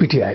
PTI।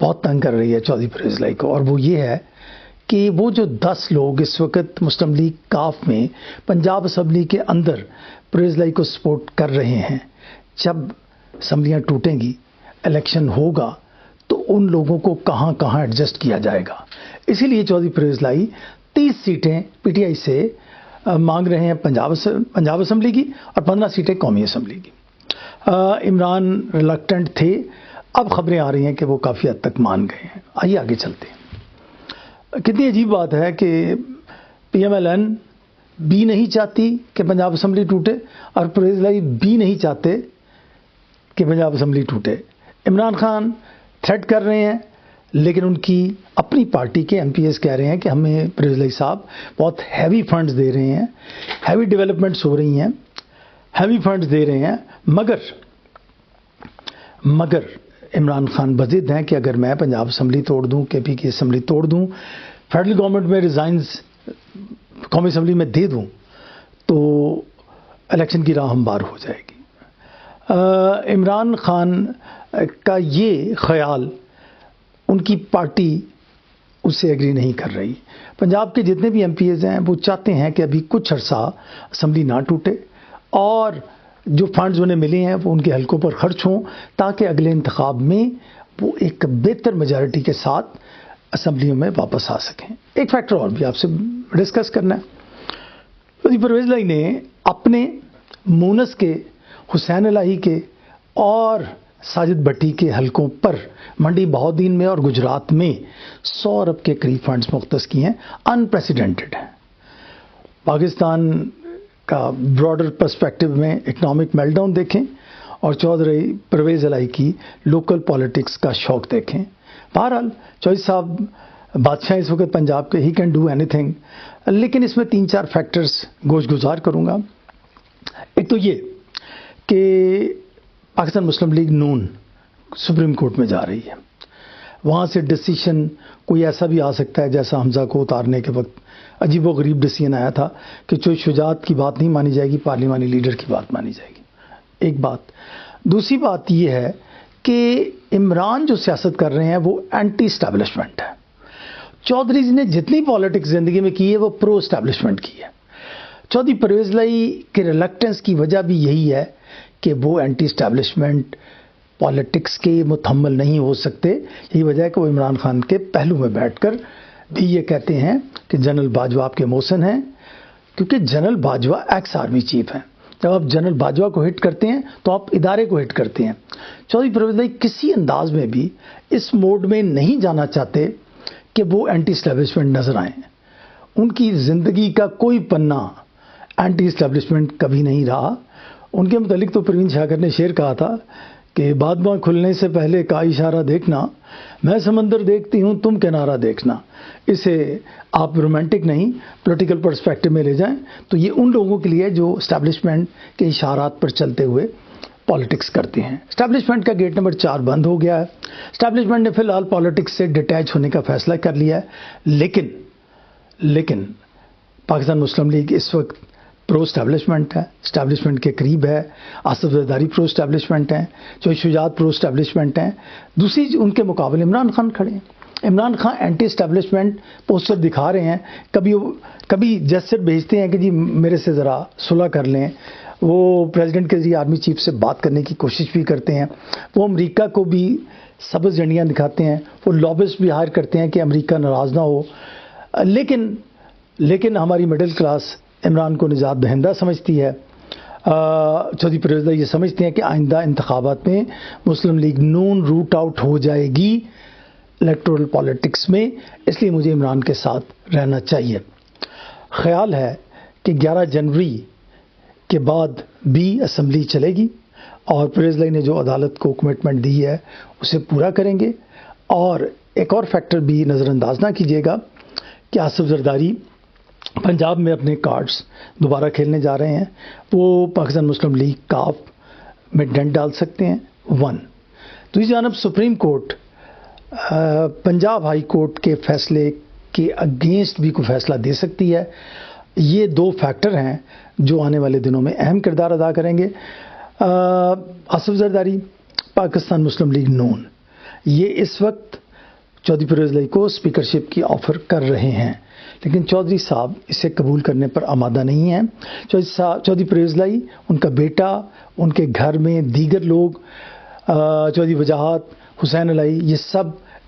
بہت تنگ کر رہی ہے چودھری پرویز لائی کو، اور وہ یہ ہے کہ وہ جو 10 لوگ اس وقت مسلم لیگ کاف میں پنجاب اسمبلی کے اندر پرویز لائی کو سپورٹ کر رہے ہیں، جب اسمبلیاں ٹوٹیں گی، الیکشن ہوگا، تو ان لوگوں کو کہاں کہاں ایڈجسٹ کیا جائے گا۔ اسی لیے چودھری پرویز لائی 30 سیٹیں پی ٹی آئی سے مانگ رہے ہیں پنجاب اسمبلی کی، اور 15 سیٹیں قومی اسمبلی کی۔ عمران ریلکٹنٹ تھے، اب خبریں آ رہی ہیں کہ وہ کافی حد تک مان گئے ہیں۔ آئیے آگے چلتے ہیں۔ کتنی عجیب بات ہے کہ پی ایم ایل این بھی نہیں چاہتی کہ پنجاب اسمبلی ٹوٹے، اور پرویز لائی بھی نہیں چاہتے کہ پنجاب اسمبلی ٹوٹے۔ عمران خان تھریٹ کر رہے ہیں، لیکن ان کی اپنی پارٹی کے ایم پی ایس کہہ رہے ہیں کہ ہمیں پرویز لائی صاحب بہت ہیوی فنڈز دے رہے ہیں، ہیوی ڈیولپمنٹس ہو رہی ہیں، ہیوی فنڈز دے رہے ہیں، مگر عمران خان بضد ہیں کہ اگر میں پنجاب اسمبلی توڑ دوں، کے پی کی اسمبلی توڑ دوں، فیڈرل گورنمنٹ میں ریزائنز قومی اسمبلی میں دے دوں، تو الیکشن کی راہ ہموار ہو جائے گی۔ عمران خان کا یہ خیال ان کی پارٹی اس سے ایگری نہیں کر رہی۔ پنجاب کے جتنے بھی ایم پی ایز ہیں وہ چاہتے ہیں کہ ابھی کچھ عرصہ اسمبلی نہ ٹوٹے، اور جو فنڈز انہیں ملے ہیں وہ ان کے حلقوں پر خرچ ہوں، تاکہ اگلے انتخاب میں وہ ایک بہتر میجارٹی کے ساتھ اسمبلیوں میں واپس آ سکیں۔ ایک فیکٹر اور بھی آپ سے ڈسکس کرنا ہے۔ پرویز لائی نے اپنے مونس کے، حسین الہی کے اور ساجد بٹی کے حلقوں پر منڈی بہودین میں اور گجرات میں 100 ارب کے قریب فنڈز مختص کیے ہیں، ان پریسیڈنٹڈ ہیں۔ پاکستان کا براڈر پرسپیکٹو میں اکنامک میلٹ ڈاؤن دیکھیں، اور چودھری پرویز لائی کی لوکل پالیٹکس کا شوق دیکھیں۔ بہرحال چودھری صاحب بادشاہ اس وقت پنجاب کے، he can do any thing, لیکن اس میں 3-4 فیکٹرز گوش گزار کروں گا۔ ایک تو یہ کہ پاکستان مسلم لیگ نون سپریم کورٹ میں جا رہی ہے، وہاں سے ڈیسیشن کوئی ایسا بھی آ سکتا ہے جیسا حمزہ کو اتارنے کے وقت عجیب و غریب ڈیسیجن آیا تھا کہ جو شجاعت کی بات نہیں مانی جائے گی، پارلیمانی لیڈر کی بات مانی جائے گی۔ ایک بات۔ دوسری بات یہ ہے کہ عمران جو سیاست کر رہے ہیں وہ اینٹی اسٹیبلشمنٹ ہے۔ چودھری جی نے جتنی پالیٹکس زندگی میں کی ہے وہ پرو اسٹیبلشمنٹ کی ہے۔ چودھری پرویز لائی کے ریلکٹنس کی وجہ بھی یہی ہے کہ وہ اینٹی اسٹیبلشمنٹ پالیٹکس کے متحمل نہیں ہو سکتے۔ یہی وجہ ہے کہ وہ عمران خان کے پہلو میں بیٹھ کر بھی یہ کہتے ہیں کہ جنرل باجوہ آپ کے محسن ہیں، کیونکہ general Bajwa x army chief ہیں۔ جب آپ جنرل باجوہ کو ہٹ کرتے ہیں تو آپ ادارے کو ہٹ کرتے ہیں۔ چودھری پرویز لائی کسی انداز میں بھی اس موڈ میں نہیں جانا چاہتے کہ وہ اینٹی اسٹیبلشمنٹ نظر آئیں۔ ان کی زندگی کا کوئی پنا اینٹی اسٹیبلشمنٹ کبھی نہیں رہا۔ ان کے متعلق تو پروین شاکر نے شعر کہا تھا کہ بادباں کھلنے سے پہلے کا اشارہ دیکھنا، میں سمندر دیکھتی ہوں تم کنارہ دیکھنا۔ اسے آپ رومانٹک نہیں، پولیٹیکل پرسپیکٹو میں لے جائیں تو یہ ان لوگوں کے لیے جو اسٹیبلشمنٹ کے اشارات پر چلتے ہوئے پالیٹکس کرتے ہیں۔ اسٹیبلشمنٹ کا گیٹ نمبر 4 بند ہو گیا ہے۔ اسٹیبلشمنٹ نے فی الحال پالیٹکس سے ڈیٹیچ ہونے کا فیصلہ کر لیا ہے، لیکن پاکستان مسلم لیگ اس وقت پرو اسٹیبلشمنٹ ہے، اسٹیبلشمنٹ کے قریب ہے۔ آصف زرداری پرو اسٹیبلشمنٹ ہیں، چودھری شجاعت پرو اسٹیبلشمنٹ ہیں۔ دوسری ان کے مقابلے عمران خان کھڑے ہیں۔ Imran Khan anti establishment poster دکھا رہے ہیں، کبھی جیسر بھیجتے ہیں کہ جی میرے سے ذرا صلح کر لیں، وہ پریزیڈنٹ کے ذریعے آرمی چیف سے بات کرنے کی کوشش بھی کرتے ہیں، وہ امریکہ کو بھی سبز جھنڈیاں دکھاتے ہیں، وہ لابسٹ بھی ہائر کرتے ہیں کہ امریکہ ناراض نہ ہو، لیکن ہماری مڈل کلاس عمران کو نجات دہندہ سمجھتی ہے۔ چودھری پرویز لائی یہ سمجھتے ہیں کہ آئندہ انتخابات میں مسلم لیگ نون روٹ آؤٹ ہو جائے گی الیکٹورل پالیٹکس میں، اس لیے مجھے عمران کے ساتھ رہنا چاہیے۔ خیال ہے کہ 11 جنوری کے بعد بھی اسمبلی چلے گی، اور پرویز لائی نے جو عدالت کو کمٹمنٹ دی ہے اسے پورا کریں گے۔ اور ایک اور فیکٹر بھی نظر انداز نہ کیجیے گا کہ آصف زرداری پنجاب میں اپنے کارڈز دوبارہ کھیلنے جا رہے ہیں، وہ پاکستان مسلم لیگ کاف میں ڈنٹ ڈال سکتے ہیں۔ دوسری جانب supreme court Punjab high court کے فیصلے کے اگینسٹ بھی کوئی فیصلہ دے سکتی ہے۔ یہ 2 فیکٹر ہیں جو آنے والے دنوں میں اہم کردار ادا کریں گے۔ آصف زرداری، پاکستان مسلم لیگ نون، یہ اس وقت چودھری پرویز لائی کو اسپیکرشپ کی آفر کر رہے ہیں، لیکن چودھری صاحب اسے قبول کرنے پر آمادہ نہیں ہیں۔ چودھری پرویز لائی، ان کا بیٹا، ان کے گھر میں دیگر لوگ، چودھری وجاہت، حسین علائی، یہ سب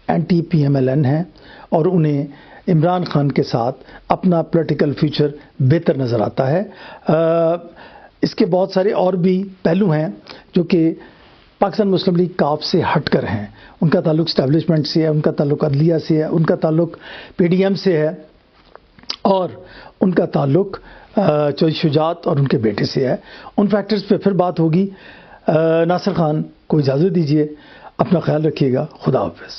anti P M L N ہیں اور انہیں عمران خان کے ساتھ اپنا پولیٹیکل فیوچر بہتر نظر آتا ہے۔ اس کے بہت سارے اور بھی پہلو ہیں جو کہ پاکستان مسلم لیگ کاف سے ہٹ کر ہیں۔ ان کا تعلق اسٹیبلشمنٹ سے ہے، ان کا تعلق عدلیہ سے ہے، ان کا تعلق پی ڈی ایم سے ہے، اور ان کا تعلق چودھری شجاعت اور ان کے بیٹے سے ہے۔ ان فیکٹرز پہ پھر بات ہوگی۔ ناصر خان کو اجازت دیجیے، اپنا خیال رکھیے گا، خدا حافظ۔